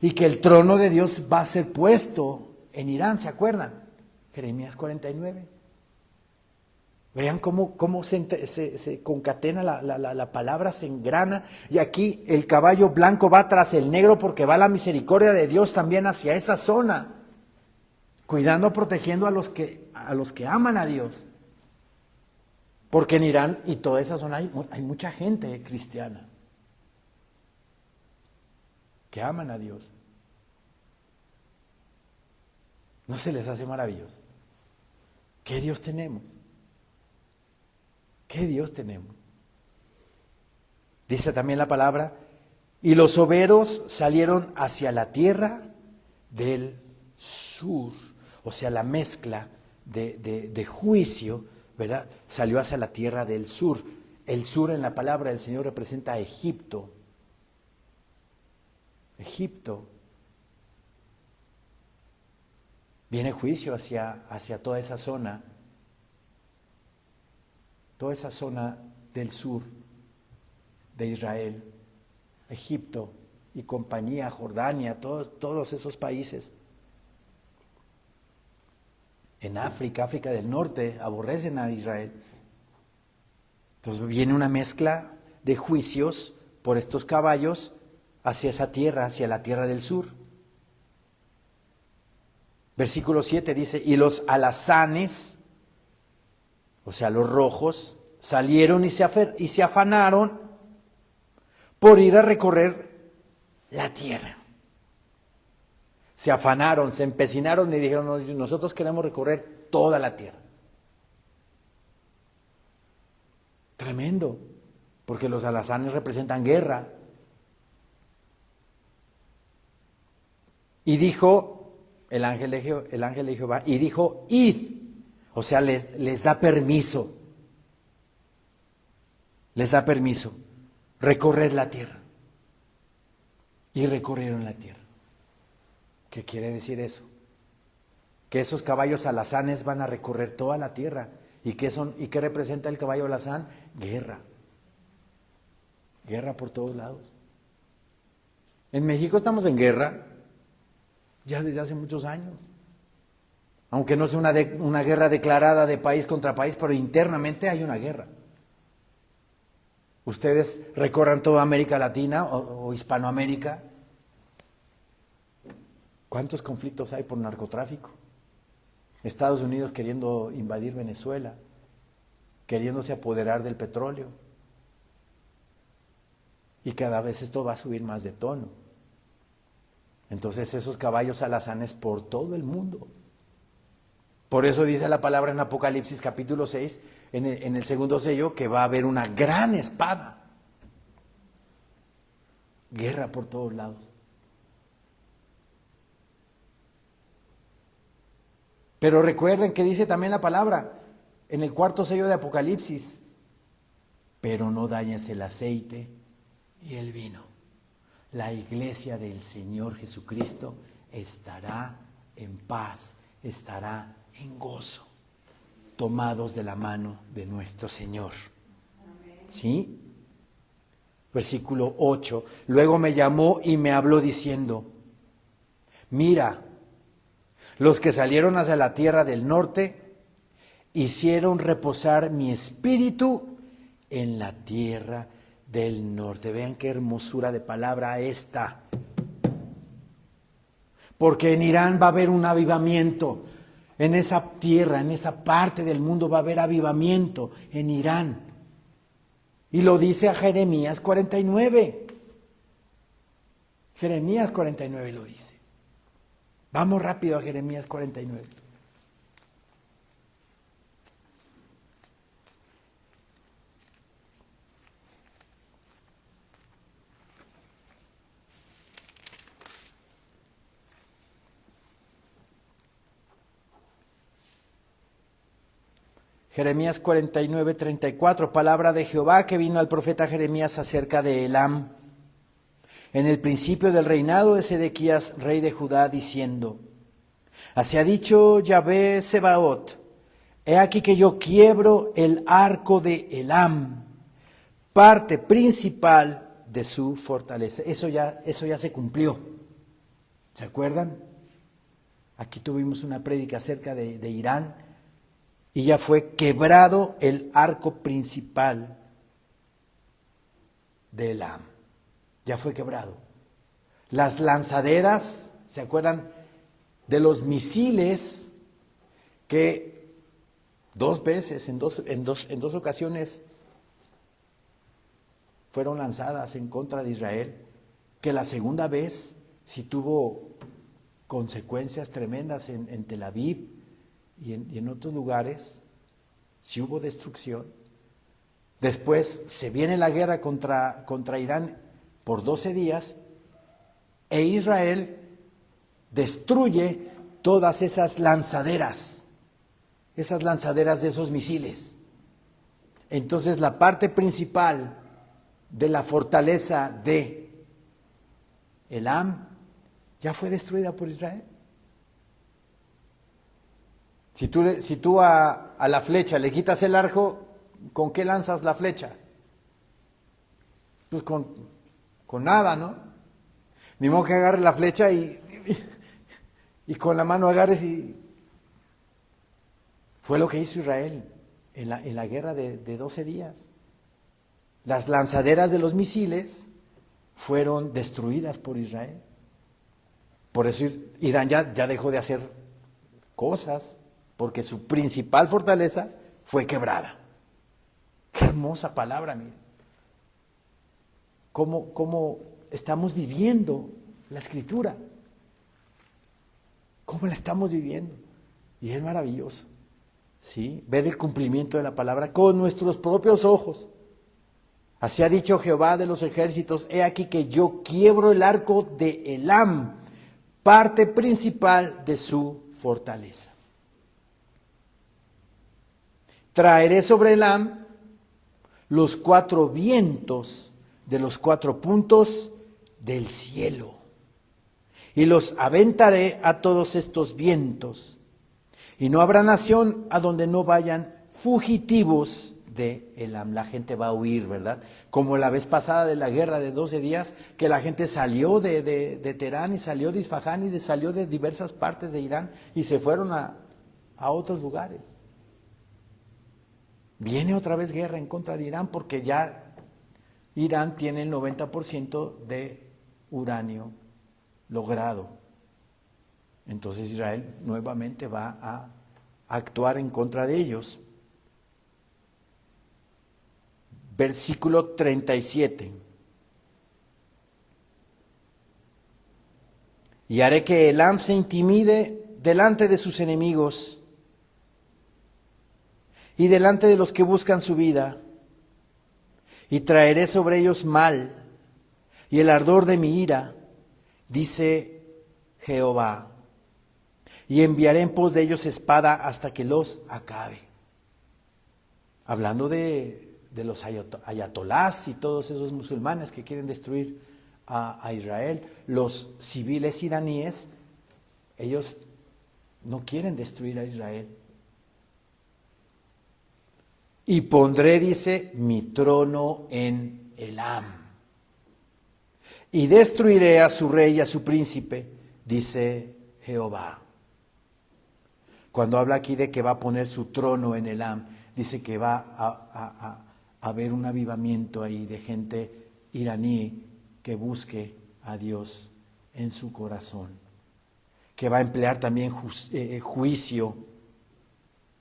S1: y que el trono de Dios va a ser puesto en Irán, ¿se acuerdan? Jeremías 49. Vean cómo se concatena la palabra, se engrana. Y aquí el caballo blanco va tras el negro porque va la misericordia de Dios también hacia esa zona. Cuidando, protegiendo a los que aman a Dios. Porque en Irán y toda esa zona hay mucha gente cristiana que aman a Dios. ¿No se les hace maravilloso? ¿Qué Dios tenemos? ¿Qué Dios tenemos? Dice también la palabra, y los overos salieron hacia la tierra del sur. O sea, la mezcla de juicio, ¿verdad? Salió hacia la tierra del sur. El sur en la palabra del Señor representa a Egipto. Egipto. Viene juicio hacia toda esa zona del sur de Israel, Egipto y compañía, Jordania, todos esos países. En África del Norte, aborrecen a Israel. Entonces viene una mezcla de juicios por estos caballos hacia esa tierra, hacia la tierra del sur. Versículo 7 dice, y los alazanes, o sea, los rojos, salieron y se afanaron por ir a recorrer la tierra. Se afanaron, se empecinaron y dijeron, no, nosotros queremos recorrer toda la tierra. Tremendo, porque los alazanes representan guerra. Y dijo el ángel de Jehová, y dijo, id, o sea, les da permiso. Les da permiso, recorrer la tierra. Y recorrieron la tierra. ¿Qué quiere decir eso? Que esos caballos alazanes van a recorrer toda la tierra. ¿Y qué representa el caballo alazán? Guerra. Guerra por todos lados. En México estamos en guerra ya desde hace muchos años. Aunque no sea una guerra declarada de país contra país, pero internamente hay una guerra. Ustedes recorran toda América Latina o Hispanoamérica. ¿Cuántos conflictos hay por narcotráfico? Estados Unidos queriendo invadir Venezuela, queriéndose apoderar del petróleo. Y cada vez esto va a subir más de tono. Entonces esos caballos alazanes por todo el mundo. Por eso dice la palabra en Apocalipsis capítulo 6, en el segundo sello, que va a haber una gran espada. Guerra por todos lados. Pero recuerden que dice también la palabra en el cuarto sello de Apocalipsis, pero no dañes el aceite y el vino. La iglesia del Señor Jesucristo estará en paz, estará en gozo, tomados de la mano de nuestro Señor. ¿Sí? Versículo 8. Luego me llamó y me habló diciendo, mira, los que salieron hacia la tierra del norte hicieron reposar mi espíritu en la tierra del norte. Vean qué hermosura de palabra esta. Porque en Irán va a haber un avivamiento. En esa tierra, en esa parte del mundo va a haber avivamiento en Irán. Y lo dice a Jeremías 49. Jeremías 49 lo dice. Vamos rápido a Jeremías 49. Jeremías 49, 34, palabra de Jehová que vino al profeta Jeremías acerca de Elam, en el principio del reinado de Sedequías, rey de Judá, diciendo, así ha dicho Yahvé Sebaot, he aquí que yo quiebro el arco de Elam, parte principal de su fortaleza. Eso ya se cumplió. ¿Se acuerdan? Aquí tuvimos una prédica acerca de Irán, y ya fue quebrado el arco principal de Elam. Ya fue quebrado. Las lanzaderas, ¿se acuerdan de los misiles que dos veces, en dos ocasiones fueron lanzadas en contra de Israel? Que la segunda vez sí tuvo consecuencias tremendas en Tel Aviv y en otros lugares, sí hubo destrucción. Después se viene la guerra contra Irán por 12 días e Israel destruye todas esas lanzaderas de esos misiles. Entonces la parte principal de la fortaleza de Elam ya fue destruida por Israel. Si tú a la flecha le quitas el arco, ¿con qué lanzas la flecha? Pues con nada, ¿no? Ni modo que agarre la flecha y con la mano agarres y... Fue lo que hizo Israel en la guerra de 12 días. Las lanzaderas de los misiles fueron destruidas por Israel. Por eso Irán ya dejó de hacer cosas, porque su principal fortaleza fue quebrada. Qué hermosa palabra, miren. Cómo estamos viviendo la Escritura. Cómo la estamos viviendo. Y es maravilloso, ¿sí? Ver el cumplimiento de la palabra con nuestros propios ojos. Así ha dicho Jehová de los ejércitos: he aquí que yo quiebro el arco de Elam, parte principal de su fortaleza. Traeré sobre Elam los 4 vientos de los 4 puntos del cielo, y los aventaré a todos estos vientos, y no habrá nación a donde no vayan fugitivos de Elam. La gente va a huir, ¿verdad? Como la vez pasada de la guerra de 12 días, que la gente salió de Teherán y salió de Isfahán y salió de diversas partes de Irán y se fueron a otros lugares. Viene otra vez guerra en contra de Irán porque ya Irán tiene el 90% de uranio logrado. Entonces Israel nuevamente va a actuar en contra de ellos. Versículo 37. Y haré que Elam se intimide delante de sus enemigos y delante de los que buscan su vida, y traeré sobre ellos mal y el ardor de mi ira, dice Jehová, y enviaré en pos de ellos espada hasta que los acabe. Hablando de los ayatolás y todos esos musulmanes que quieren destruir a Israel, los civiles iraníes, ellos no quieren destruir a Israel. Y pondré, dice, mi trono en Elam, y destruiré a su rey y a su príncipe, dice Jehová. Cuando habla aquí de que va a poner su trono en Elam, dice que va a haber un avivamiento ahí de gente iraní que busque a Dios en su corazón, que va a emplear también juicio,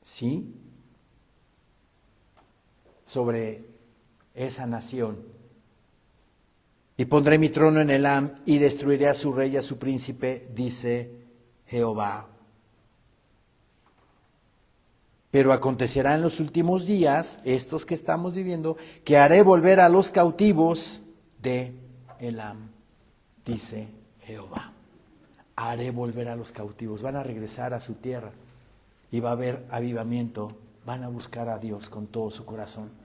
S1: ¿sí?, sobre esa nación. Y pondré mi trono en Elam y destruiré a su rey y a su príncipe, dice Jehová. Pero acontecerá en los últimos días, estos que estamos viviendo, que haré volver a los cautivos de Elam, dice Jehová. Haré volver a los cautivos, van a regresar a su tierra y va a haber avivamiento, van a buscar a Dios con todo su corazón.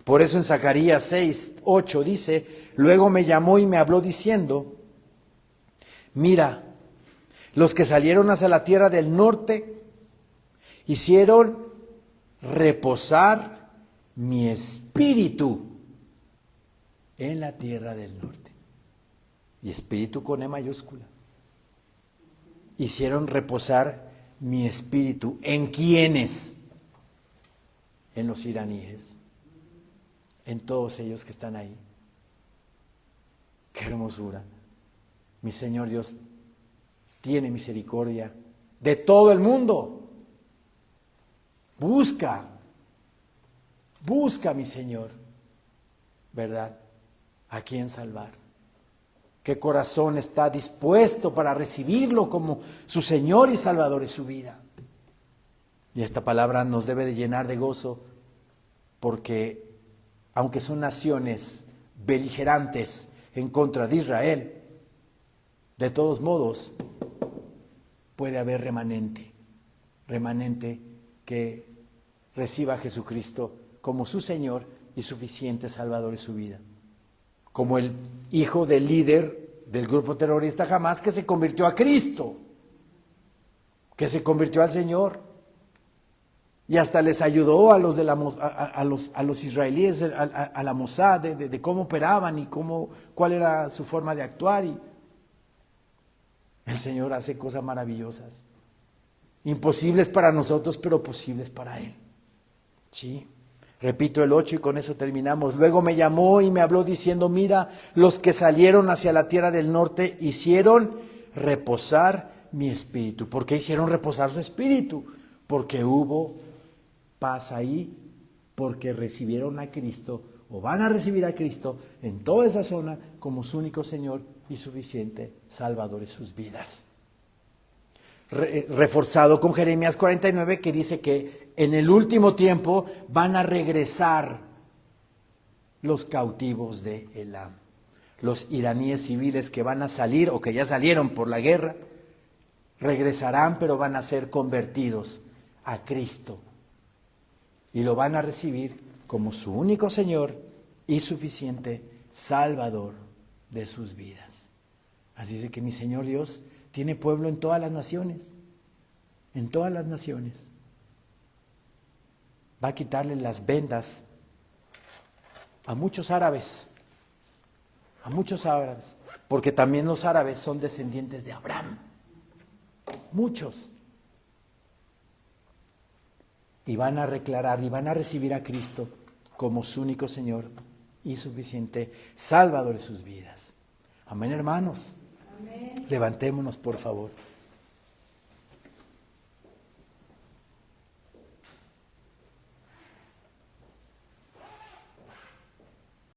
S1: Por eso en Zacarías 6:8 dice: luego me llamó y me habló diciendo: mira, los que salieron hacia la tierra del norte hicieron reposar mi espíritu en la tierra del norte. Y espíritu con E mayúscula. Hicieron reposar mi espíritu. ¿En quiénes? en los iraníes, en todos ellos que están ahí. ¡Qué hermosura! Mi Señor Dios tiene misericordia de todo el mundo. Busca, mi Señor, ¿verdad? ¿A quién salvar? ¿Qué corazón está dispuesto para recibirlo como su Señor y Salvador de su vida? Y esta palabra nos debe de llenar de gozo, porque aunque son naciones beligerantes en contra de Israel, de todos modos puede haber remanente que reciba a Jesucristo como su Señor y suficiente Salvador de su vida. Como el hijo del líder del grupo terrorista Hamás, que se convirtió a Cristo, que se convirtió al Señor, y hasta les ayudó a los de a los israelíes, a la Mossad, de cómo operaban y cuál era su forma de actuar. Y el Señor hace cosas maravillosas, imposibles para nosotros, pero posibles para Él. Sí. Repito el 8 y con eso terminamos. Luego me llamó y me habló diciendo: mira, los que salieron hacia la tierra del norte hicieron reposar mi espíritu. ¿Por qué hicieron reposar su espíritu? Porque hubo paz ahí, porque recibieron a Cristo, o van a recibir a Cristo en toda esa zona como su único Señor y suficiente Salvador de sus vidas. Reforzado con Jeremías 49, que dice que en el último tiempo van a regresar los cautivos de Elam. Los iraníes civiles que van a salir o que ya salieron por la guerra, regresarán, pero van a ser convertidos a Cristo y lo van a recibir como su único Señor y suficiente Salvador de sus vidas. Así es de que mi Señor Dios tiene pueblo en todas las naciones, Va a quitarle las vendas a muchos árabes, porque también los árabes son descendientes de Abraham, muchos. Y van a declarar y van a recibir a Cristo como su único Señor y suficiente Salvador de sus vidas. Amén, hermanos. Amén. Levantémonos, por favor.